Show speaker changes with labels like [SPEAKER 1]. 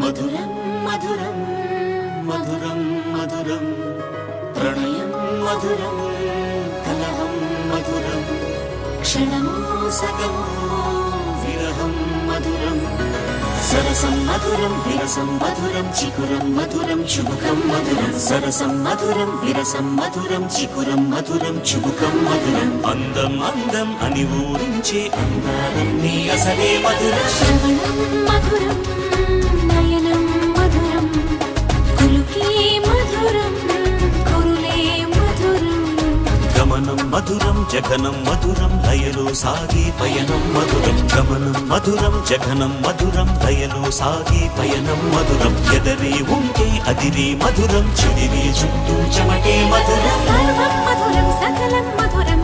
[SPEAKER 1] మధురం మధురం మధురం మధురం ప్రణయం మధురం కలహం మధురం క్షణము సగము విరహం మధురం సరసం మధురం విరసం మధురం చికురం మధురం చుబుకం మధురం సరసం మధురం విరసం మధురం చికురం మధురం చుబుకం మధురం అందం అందం అని ఊరించే అందాలన్నీ అసలే మధురం
[SPEAKER 2] శ్రవణం మధురం నయనం మధురం కులుకే మధురం కురులే మధురం
[SPEAKER 1] గమనం మధురం జగనం మధురం లయలో సాగే పయనం మధురం గమనం మధురం జగనం మధురం లయలో సాగే పయనం మధురం ఎదరే ఉంటే అదిరే మధురం చెదిరే చుట్టూ చెమటే మధురం
[SPEAKER 2] సర్వం మధురం సకలం మధురం